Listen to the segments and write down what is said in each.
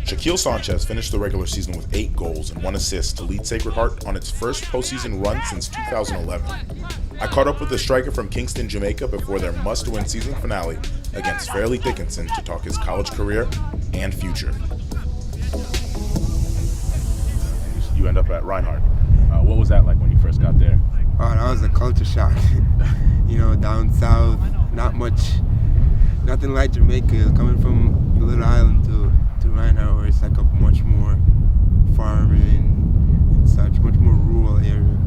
Shaquille Saunchez finished the regular season with 8 goals and 1 assist to lead Sacred Heart on its first postseason run since 2011. I caught up with the striker from Kingston, Jamaica before their must-win season finale against Fairleigh Dickinson to talk his college career and future. You end up at Reinhardt. What was that like when you first got there? Oh, that was a culture shock. Down south, nothing like Jamaica. Coming from a little island to Reinhardt, where it's like a much more farming and such, much more rural area.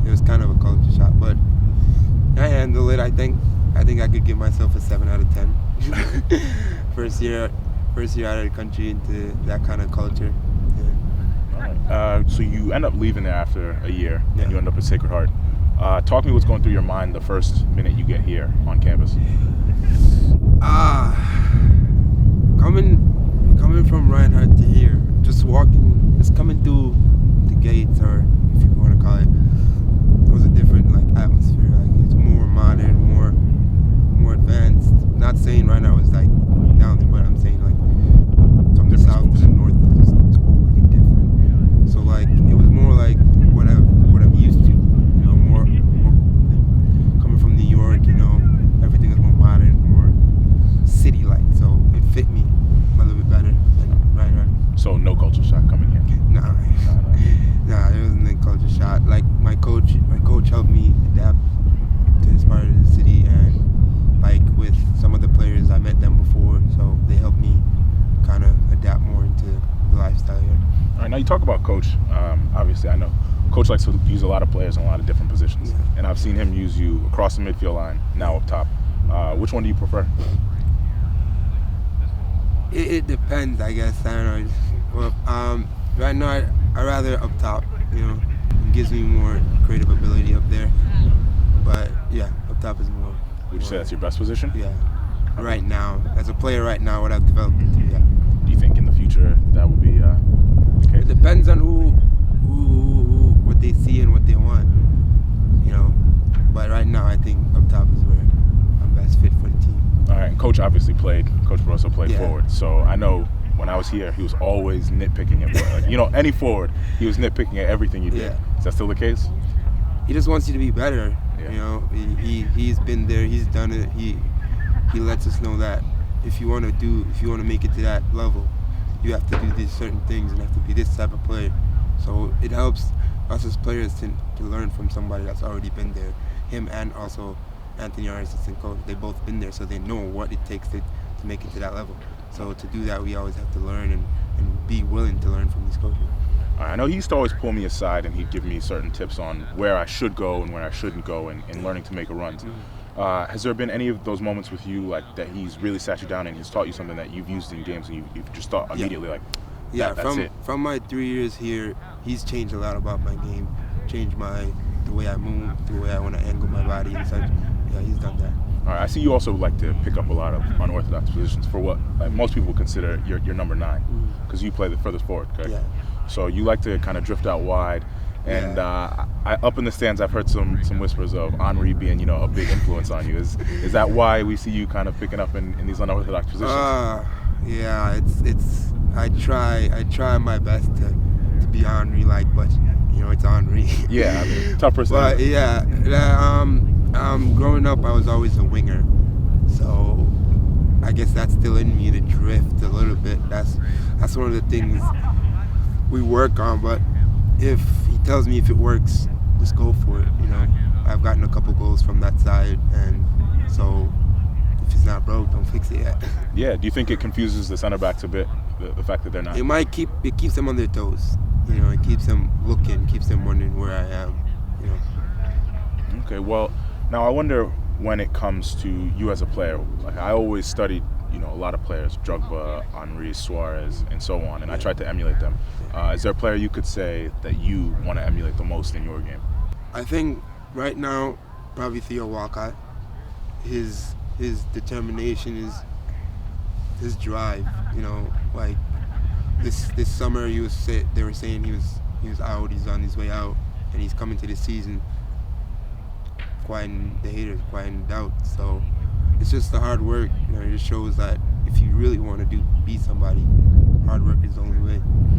It was kind of a culture shock, but I handled it. I think I could give myself a 7 out of 10. First year out of the country into that kind of culture. Yeah. So you end up leaving there after a year, Yeah. and you end up at Sacred Heart. Talk to me what's going through your mind the first minute you get here on campus. Coming from Reinhardt to here, just coming through the gates, or if you want to call it was a different atmosphere. It's more modern, more advanced. Not saying Reinhardt was down there, but I'm saying from the south to the north is totally different. So it was more like what I'm used to. More coming from New York. Everything is more modern, more city-like. So it fit me a little bit better than Reinhardt. So no culture shock coming here? Nah, it wasn't a culture shock. My coach helped me adapt to this part of the city, and with some of the players, I met them before, so they helped me kind of adapt more into the lifestyle here. All right, now you talk about Coach. Obviously, I know Coach likes to use a lot of players in a lot of different positions, Yeah. and I've seen him use you across the midfield line, now up top. Which one do you prefer? It depends, I guess. I don't know. Well, right now, I rather up top. It gives me more creative ability up there. But yeah, up top is more. Would you say that's your best position? Yeah. Right now, as a player, right now, what I've developed into, yeah. Do you think in the future that will be the case? It depends on who what they see and what they want. But right now, I think up top is where I'm best fit for the team. All right, and Coach obviously played. Coach Barroso played Yeah. forward, so I know when I was here, he was always nitpicking at any forward, he was nitpicking at everything you did. Yeah. Is that still the case? He just wants you to be better. Yeah. He's been there. He's done it. He lets us know that if you want to make it to that level, you have to do these certain things and have to be this type of player. So it helps us as players to learn from somebody that's already been there. Him and also Anthony, our assistant coach, they both been there, so they know what it takes to make it to that level. So to do that, we always have to learn and be willing to learn from these coaches. I know he used to always pull me aside and he'd give me certain tips on where I should go and where I shouldn't go in learning to make a run. Has there been any of those moments with you that he's really sat you down and he's taught you something that you've used in games and you've just thought immediately that's it? From my 3 years here, he's changed a lot about my game, changed the way I move, the way I want to angle my body and such. Yeah, he's done that. All right, I see you also like to pick up a lot of unorthodox positions for what most people consider your number 9, because you play the furthest forward, correct? Yeah. So you like to kind of drift out wide, and up in the stands, I've heard some whispers of Henri being a big influence on you. Is that why we see you kind of picking up in these unorthodox positions? Yeah, it's I try my best to be Henri-like, but it's Henri. Yeah, tough person. But yeah, growing up, I was always a winger, so I guess that's still in me to drift a little bit. That's one of the things we work on. But if he tells me if it works, just go for it. I've gotten a couple goals from that side, and so if it's not broke, don't fix it yet. Yeah. Do you think it confuses the center backs a bit, the fact that they're not? It keeps them on their toes. It keeps them looking, keeps them wondering where I am. Okay. Well, now I wonder when it comes to you as a player. I always studied, a lot of players, Drogba, Henri, Suarez, and so on, and I tried to emulate them. Is there a player you could say that you want to emulate the most in your game? I think right now, probably Theo Walcott. His determination, his drive. This summer they were saying he was out. He's on his way out, and he's coming to this season quieting the haters, quieting the doubt. So it's just the hard work. It just shows that if you really want to be somebody, hard work is the only play.